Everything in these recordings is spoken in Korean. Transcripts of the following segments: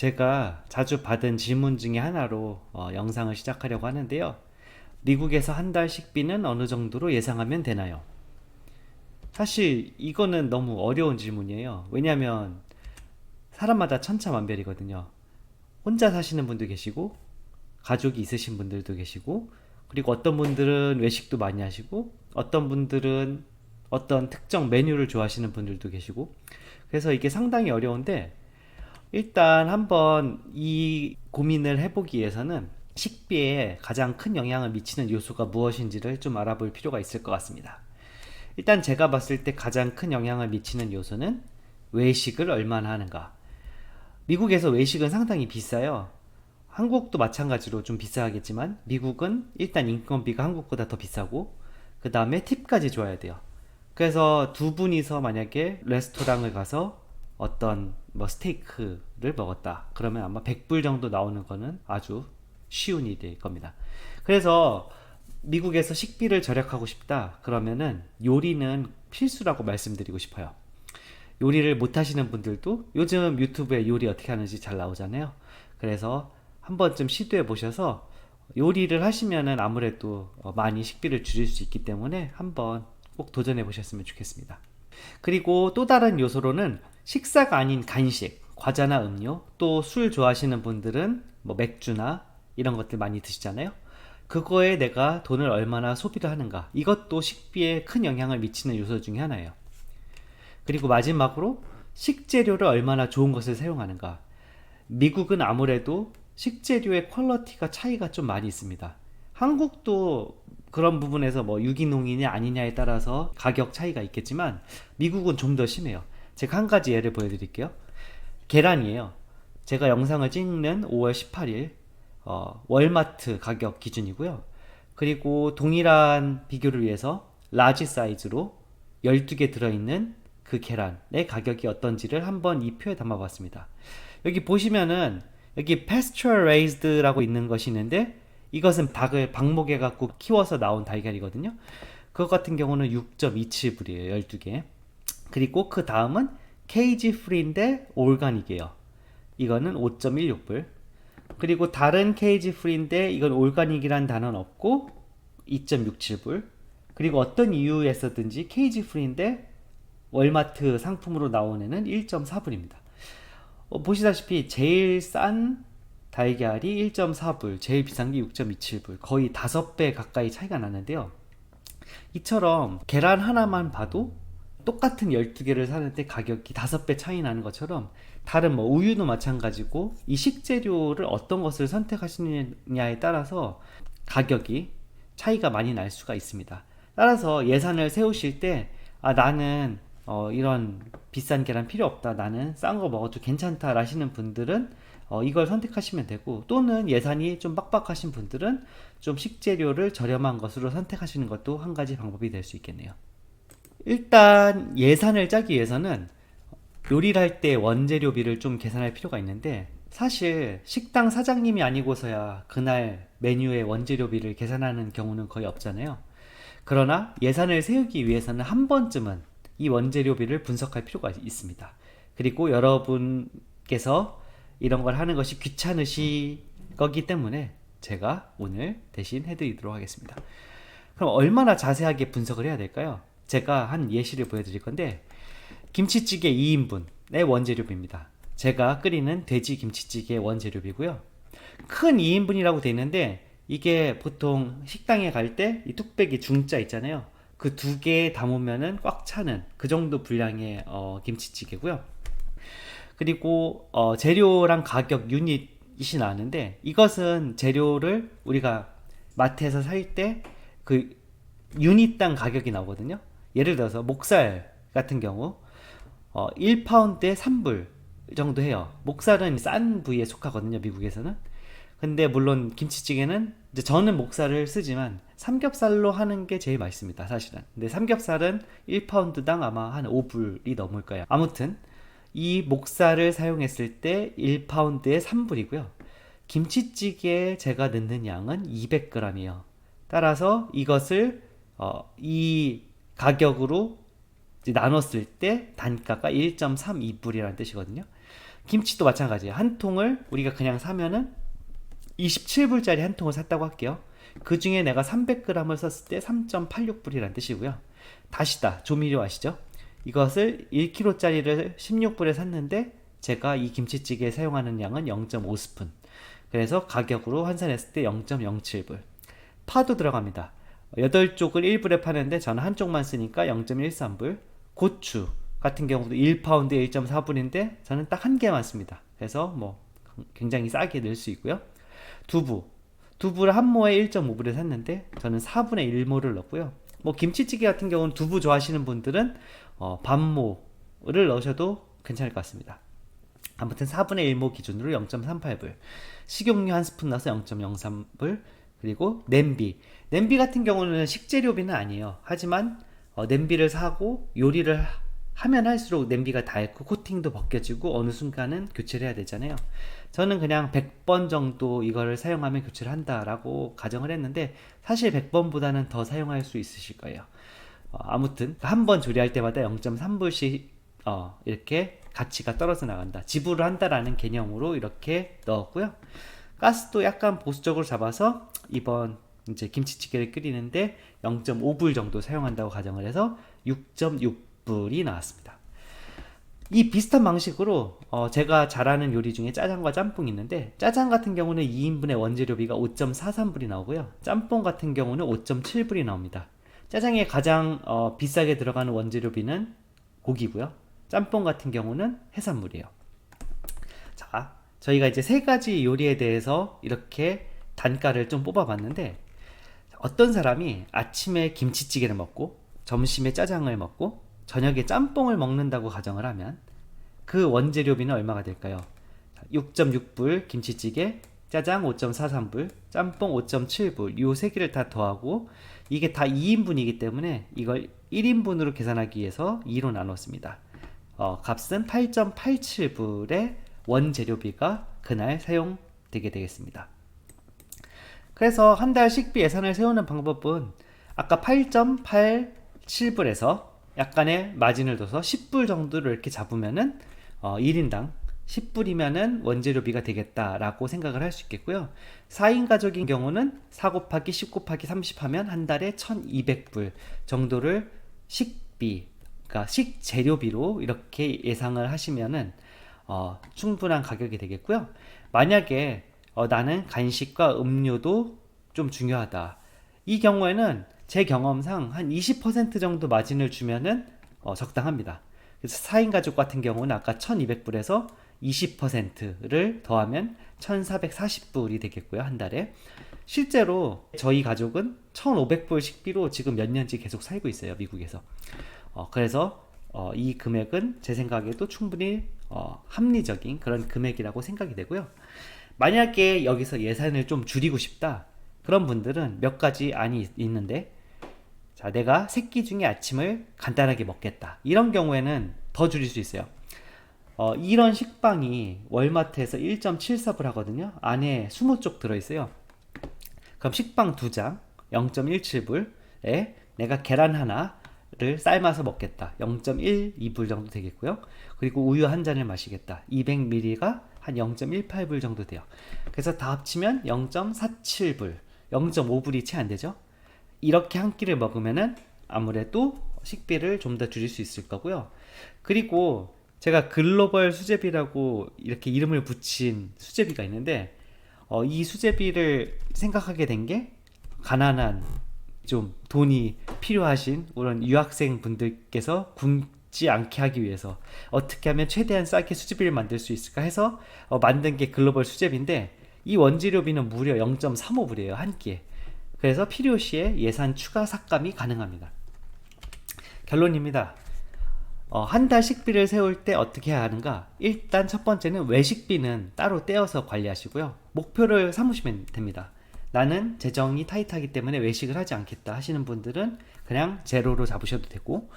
제가 자주 받은 질문 중에 하나로 영상을 시작하려고 하는데요. 미국에서 한 달 식비는 어느 정도로 예상하면 되나요? 사실 이거는 너무 어려운 질문이에요. 왜냐하면 사람마다 천차만별이거든요. 혼자 사시는 분도 계시고, 가족이 있으신 분들도 계시고, 그리고 어떤 분들은 외식도 많이 하시고, 어떤 분들은 어떤 특정 메뉴를 좋아하시는 분들도 계시고, 그래서 이게 상당히 어려운데, 일단 한번 이 고민을 해보기 위해서는 식비에 가장 큰 영향을 미치는 요소가 무엇인지를 좀 알아볼 필요가 있을 것 같습니다. 일단 제가 봤을 때 가장 큰 영향을 미치는 요소는 외식을 얼마나 하는가. 미국에서 외식은 상당히 비싸요. 한국도 마찬가지로 좀 비싸겠지만 미국은 일단 인건비가 한국보다 더 비싸고 그 다음에 팁까지 줘야 돼요. 그래서 두 분이서 만약에 레스토랑을 가서 어떤 뭐 스테이크를 먹었다. 그러면 아마 100불 정도 나오는 거는 아주 쉬운 일일 겁니다. 그래서 미국에서 식비를 절약하고 싶다. 그러면은 요리는 필수라고 말씀드리고 싶어요. 요리를 못 하시는 분들도 요즘 유튜브에 요리 어떻게 하는지 잘 나오잖아요. 그래서 한 번쯤 시도해 보셔서 요리를 하시면은 아무래도 많이 식비를 줄일 수 있기 때문에 한번 꼭 도전해 보셨으면 좋겠습니다. 그리고 또 다른 요소로는 식사가 아닌 간식, 과자나 음료, 또 술 좋아하시는 분들은 뭐 맥주나 이런 것들 많이 드시잖아요. 그거에 내가 돈을 얼마나 소비를 하는가. 이것도 식비에 큰 영향을 미치는 요소 중에 하나예요. 그리고 마지막으로 식재료를 얼마나 좋은 것을 사용하는가. 미국은 아무래도 식재료의 퀄리티가 차이가 좀 많이 있습니다. 한국도 그런 부분에서 뭐 유기농이냐 아니냐에 따라서 가격 차이가 있겠지만 미국은 좀 더 심해요. 제가 한 가지 예를 보여드릴게요. 계란이에요. 제가 영상을 찍는 5월 18일 월마트 가격 기준이고요. 그리고 동일한 비교를 위해서 라지 사이즈로 12개 들어있는 그 계란의 가격이 어떤지를 한번 이 표에 담아봤습니다. 여기 보시면은 여기 pasture raised라고 있는 것이 있는데 이것은 닭을 방목해 갖고 키워서 나온 달걀이거든요. 그것 같은 경우는 6.27불이에요. 12개. 그리고 그 다음은 케이지 프리인데 올가닉이에요. 이거는 5.16불. 그리고 다른 케이지 프리인데 이건 올가닉이란 단어는 없고 2.67불. 그리고 어떤 이유에서든지 케이지 프리인데 월마트 상품으로 나온 애는 1.4불입니다. 보시다시피 제일 싼 달걀이 1.4불, 제일 비싼 게 6.27불, 거의 5배 가까이 차이가 나는데요. 이처럼 계란 하나만 봐도 똑같은 12개를 사는데 가격이 5배 차이 나는 것처럼 다른 뭐 우유도 마찬가지고 이 식재료를 어떤 것을 선택하시느냐에 따라서 가격이 차이가 많이 날 수가 있습니다. 따라서 예산을 세우실 때 나는 이런 비싼 계란 필요 없다. 나는 싼 거 먹어도 괜찮다. 라시는 분들은 이걸 선택하시면 되고 또는 예산이 좀 빡빡하신 분들은 좀 식재료를 저렴한 것으로 선택하시는 것도 한 가지 방법이 될 수 있겠네요. 일단 예산을 짜기 위해서는 요리를 할 때 원재료비를 좀 계산할 필요가 있는데 사실 식당 사장님이 아니고서야 그날 메뉴의 원재료비를 계산하는 경우는 거의 없잖아요. 그러나 예산을 세우기 위해서는 한 번쯤은 이 원재료비를 분석할 필요가 있습니다. 그리고 여러분께서 이런 걸 하는 것이 귀찮으시 거기 때문에 제가 오늘 대신 해드리도록 하겠습니다. 그럼 얼마나 자세하게 분석을 해야 될까요? 제가 한 예시를 보여드릴 건데 김치찌개 2인분의 원재료비입니다. 제가 끓이는 돼지 김치찌개 원재료비고요. 큰 2인분이라고 되어 있는데 이게 보통 식당에 갈 때 이 뚝배기 중짜 있잖아요. 그 두 개 담으면은 꽉 차는 그 정도 분량의 김치찌개고요. 그리고 재료랑 가격 유닛이 나는데 이것은 재료를 우리가 마트에서 살 때 그 유닛당 가격이 나오거든요. 예를 들어서 목살 같은 경우 1파운드에 3불 정도 해요. 목살은 싼 부위에 속하거든요, 미국에서는. 근데 물론 김치찌개는 이제 저는 목살을 쓰지만 삼겹살로 하는 게 제일 맛있습니다, 사실은. 근데 삼겹살은 1파운드당 아마 한 5불이 넘을 거예요. 아무튼 이 목살을 사용했을 때 1파운드에 3불이고요. 김치찌개에 제가 넣는 양은 200g이에요. 따라서 이것을 이 가격으로 이제 나눴을 때 단가가 1.32불이라는 뜻이거든요. 김치도 마찬가지예요. 한 통을 우리가 그냥 사면은 27불짜리 한 통을 샀다고 할게요. 그 중에 내가 300g을 썼을 때 3.86불이란 뜻이고요. 다시다, 조미료 아시죠? 이것을 1kg짜리를 16불에 샀는데 제가 이 김치찌개에 사용하는 양은 0.5스푼. 그래서 가격으로 환산했을 때 0.07불. 파도 들어갑니다. 8쪽을 1불에 파는데 저는 한쪽만 쓰니까 0.13불. 고추 같은 경우도 1파운드에 1.4불인데 저는 딱 한 개만 씁니다. 그래서 뭐 굉장히 싸게 넣을 수 있고요. 두부를 한 모에 1.5불에 샀는데 저는 4분의 1모를 넣고요. 뭐 김치찌개 같은 경우는 두부 좋아하시는 분들은 반모를 넣으셔도 괜찮을 것 같습니다. 아무튼 4분의 1모 기준으로 0.38불, 식용유 한 스푼 넣어서 0.03불, 그리고 냄비 같은 경우는 식재료비는 아니에요. 하지만 냄비를 사고 요리를 하면 할수록 냄비가 닳고 코팅도 벗겨지고 어느 순간은 교체를 해야 되잖아요. 저는 그냥 100번 정도 이거를 사용하면 교체를 한다라고 가정을 했는데 사실 100번보다는 더 사용할 수 있으실 거예요. 아무튼 한 번 조리할 때마다 0.3불씩 이렇게 가치가 떨어져 나간다, 지불을 한다라는 개념으로 이렇게 넣었고요. 가스도 약간 보수적으로 잡아서 이번 이제 김치찌개를 끓이는데 0.5불 정도 사용한다고 가정을 해서 6.6불이 나왔습니다. 이 비슷한 방식으로 제가 잘하는 요리 중에 짜장과 짬뽕이 있는데, 짜장 같은 경우는 2인분의 원재료비가 5.43불이 나오고요. 짬뽕 같은 경우는 5.7불이 나옵니다. 짜장에 가장 비싸게 들어가는 원재료비는 고기고요. 짬뽕 같은 경우는 해산물이에요. 자, 저희가 이제 세 가지 요리에 대해서 이렇게 단가를 좀 뽑아봤는데, 어떤 사람이 아침에 김치찌개를 먹고 점심에 짜장을 먹고 저녁에 짬뽕을 먹는다고 가정을 하면 그 원재료비는 얼마가 될까요? 6.6불 김치찌개, 짜장 5.43불, 짬뽕 5.7불, 요 세 개를 다 더하고 이게 다 2인분이기 때문에 이걸 1인분으로 계산하기 위해서 2로 나눴습니다. 값은 8.87불의 원재료비가 그날 사용되게 되겠습니다. 그래서 한 달 식비 예산을 세우는 방법은 아까 8.87불에서 약간의 마진을 둬서 10불 정도를 이렇게 잡으면은 1인당 10불이면은 원재료비가 되겠다라고 생각을 할 수 있겠고요. 4인 가족인 경우는 4 곱하기 10 곱하기 30 하면 한 달에 1200불 정도를 식비, 그러니까 식재료비로 이렇게 예상을 하시면은 충분한 가격이 되겠고요. 만약에 나는 간식과 음료도 좀 중요하다, 이 경우에는 제 경험상 한 20% 정도 마진을 주면은 적당합니다. 그래서 4인 가족 같은 경우는 아까 1200불에서 20%를 더하면 1440불이 되겠고요, 한 달에. 실제로 저희 가족은 1500불 식비로 지금 몇 년째 계속 살고 있어요, 미국에서. 그래서 이 금액은 제 생각에도 충분히 합리적인 그런 금액이라고 생각이 되고요. 만약에 여기서 예산을 좀 줄이고 싶다, 그런 분들은 몇 가지 안이 있는데, 자, 내가 세끼 중에 아침을 간단하게 먹겠다, 이런 경우에는 더 줄일 수 있어요. 이런 식빵이 월마트에서 1.74불 하거든요. 안에 20쪽 들어있어요. 그럼 식빵 2장 0.17불에 내가 계란 하나를 삶아서 먹겠다, 0.12불 정도 되겠고요. 그리고 우유 한 잔을 마시겠다, 200ml가 한 0.18불 정도 돼요. 그래서 다 합치면 0.47불, 0.5불이 채 안 되죠. 이렇게 한 끼를 먹으면은 아무래도 식비를 좀 더 줄일 수 있을 거고요. 그리고 제가 글로벌 수제비라고 이렇게 이름을 붙인 수제비가 있는데, 이 수제비를 생각하게 된 게 가난한, 좀 돈이 필요하신 그런 유학생 분들께서 굶지 않게 하기 위해서 어떻게 하면 최대한 싸게 수제비를 만들 수 있을까 해서 만든 게 글로벌 수제비인데, 이 원재료비는 무려 0.35불이에요, 한 끼에. 그래서 필요시에 예산 추가 삭감이 가능합니다. 결론입니다. 한 달 식비를 세울 때 어떻게 해야 하는가? 일단 첫 번째는 외식비는 따로 떼어서 관리하시고요. 목표를 삼으시면 됩니다. 나는 재정이 타이트하기 때문에 외식을 하지 않겠다 하시는 분들은 그냥 제로로 잡으셔도 되고,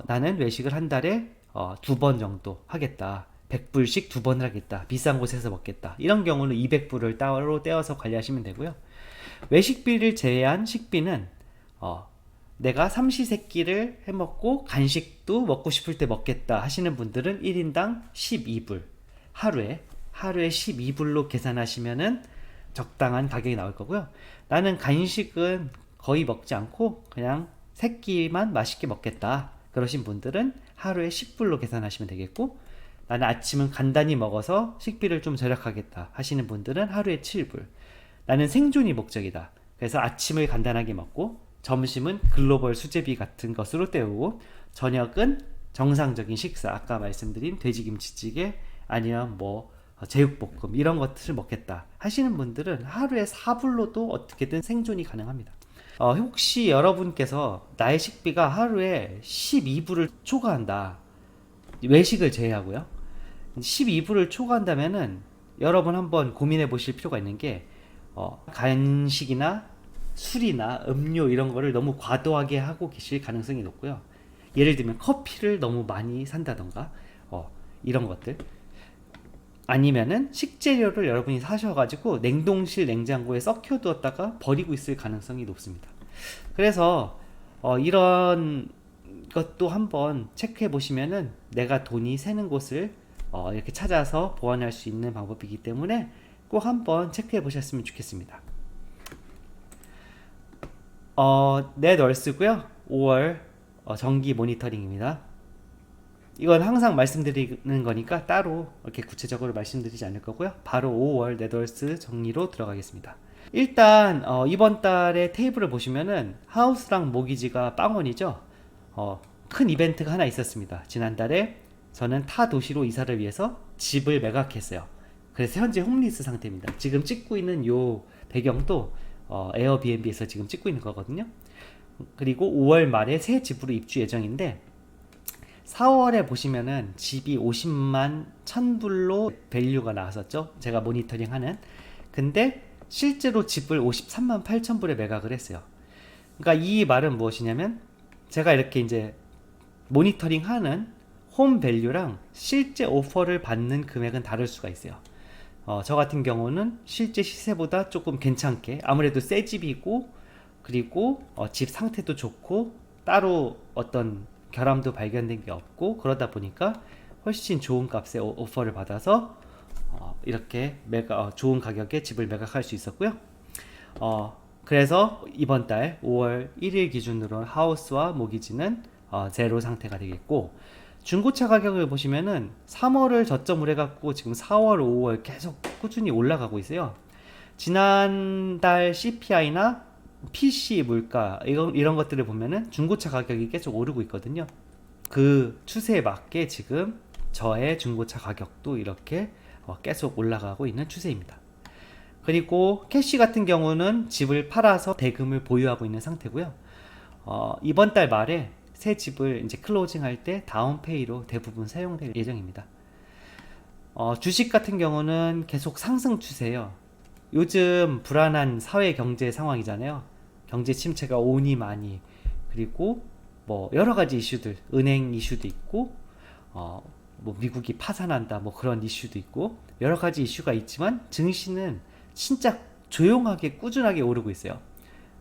나는 외식을 한 달에 2번 정도 하겠다, 100불씩 2번을 하겠다, 비싼 곳에서 먹겠다, 이런 경우는 200불을 따로 떼어서 관리하시면 되고요. 외식비를 제외한 식비는 내가 삼시세끼를 해먹고 간식도 먹고 싶을 때 먹겠다 하시는 분들은 1인당 12불, 하루에 12불로 계산하시면은 적당한 가격이 나올 거고요. 나는 간식은 거의 먹지 않고 그냥 세 끼만 맛있게 먹겠다 그러신 분들은 하루에 10불로 계산하시면 되겠고, 나는 아침은 간단히 먹어서 식비를 좀 절약하겠다 하시는 분들은 하루에 7불. 나는 생존이 목적이다, 그래서 아침을 간단하게 먹고 점심은 글로벌 수제비 같은 것으로 때우고 저녁은 정상적인 식사, 아까 말씀드린 돼지김치찌개 아니면 뭐 제육볶음 이런 것들을 먹겠다 하시는 분들은 하루에 4불로도 어떻게든 생존이 가능합니다. 혹시 여러분께서 나의 식비가 하루에 12불을 초과한다, 외식을 제외하고요, 12불을 초과한다면은 여러분 한번 고민해 보실 필요가 있는 게, 간식이나 술이나 음료 이런 거를 너무 과도하게 하고 계실 가능성이 높고요. 예를 들면 커피를 너무 많이 산다던가 이런 것들, 아니면은 식재료를 여러분이 사셔가지고 냉동실 냉장고에 썩혀두었다가 버리고 있을 가능성이 높습니다. 그래서 이런 것도 한번 체크해 보시면은 내가 돈이 새는 곳을 이렇게 찾아서 보완할 수 있는 방법이기 때문에 꼭 한번 체크해 보셨으면 좋겠습니다. 넷월스고요. 5월 정기 모니터링입니다. 이건 항상 말씀드리는 거니까 따로 이렇게 구체적으로 말씀드리지 않을 거고요. 바로 5월 넷월스 정리로 들어가겠습니다. 일단 이번 달의 테이블을 보시면은 하우스랑 모기지가 빵원이죠. 큰 이벤트가 하나 있었습니다. 지난달에 저는 타 도시로 이사를 위해서 집을 매각했어요. 그래서 현재 홈리스 상태입니다. 지금 찍고 있는 요 배경도 에어비앤비에서 지금 찍고 있는 거거든요. 그리고 5월 말에 새 집으로 입주 예정인데, 4월에 보시면은 집이 50만 1000불로 밸류가 나왔었죠. 제가 모니터링 하는. 근데 실제로 집을 53만 8000불에 매각을 했어요. 그러니까 이 말은 무엇이냐면, 제가 이렇게 이제 모니터링 하는 홈 밸류랑 실제 오퍼를 받는 금액은 다를 수가 있어요. 저 같은 경우는 실제 시세보다 조금 괜찮게, 아무래도 새 집이고 그리고 집 상태도 좋고 따로 어떤 결함도 발견된 게 없고 그러다 보니까 훨씬 좋은 값에 오퍼를 받아서 이렇게 좋은 가격에 집을 매각할 수 있었고요. 그래서 이번 달 5월 1일 기준으로 하우스와 모기지는 제로 상태가 되겠고, 중고차 가격을 보시면은 3월을 저점으로 해갖고 지금 4월, 5월 계속 꾸준히 올라가고 있어요. 지난달 CPI나 PC 물가 이런 것들을 보면은 중고차 가격이 계속 오르고 있거든요. 그 추세에 맞게 지금 저의 중고차 가격도 이렇게 계속 올라가고 있는 추세입니다. 그리고 캐시 같은 경우는 집을 팔아서 대금을 보유하고 있는 상태고요. 이번 달 말에 새 집을 이제 클로징 할 때 다운페이로 대부분 사용될 예정입니다. 주식 같은 경우는 계속 상승 추세예요. 요즘 불안한 사회 경제 상황이잖아요. 경제 침체가 오니 많이, 그리고 뭐 여러 가지 이슈들, 은행 이슈도 있고 뭐 미국이 파산한다 뭐 그런 이슈도 있고 여러 가지 이슈가 있지만 증시는 진짜 조용하게 꾸준하게 오르고 있어요.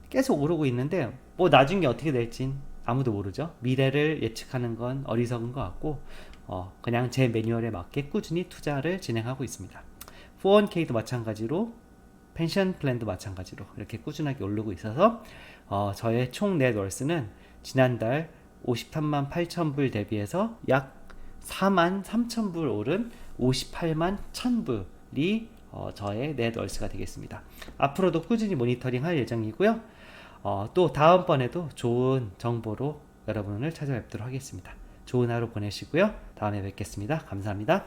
계속 오르고 있는데 뭐 나중에 어떻게 될진 아무도 모르죠. 미래를 예측하는 건 어리석은 것 같고 그냥 제 매뉴얼에 맞게 꾸준히 투자를 진행하고 있습니다. 401k도 마찬가지로, 펜션 플랜도 마찬가지로 이렇게 꾸준하게 오르고 있어서 저의 총 넷월스는 지난달 53만 8천불 대비해서 약 4만 3천불 오른 58만 1000불이 저의 넷월스가 되겠습니다. 앞으로도 꾸준히 모니터링 할 예정이고요. 또 다음번에도 좋은 정보로 여러분을 찾아뵙도록 하겠습니다. 좋은 하루 보내시고요. 다음에 뵙겠습니다. 감사합니다.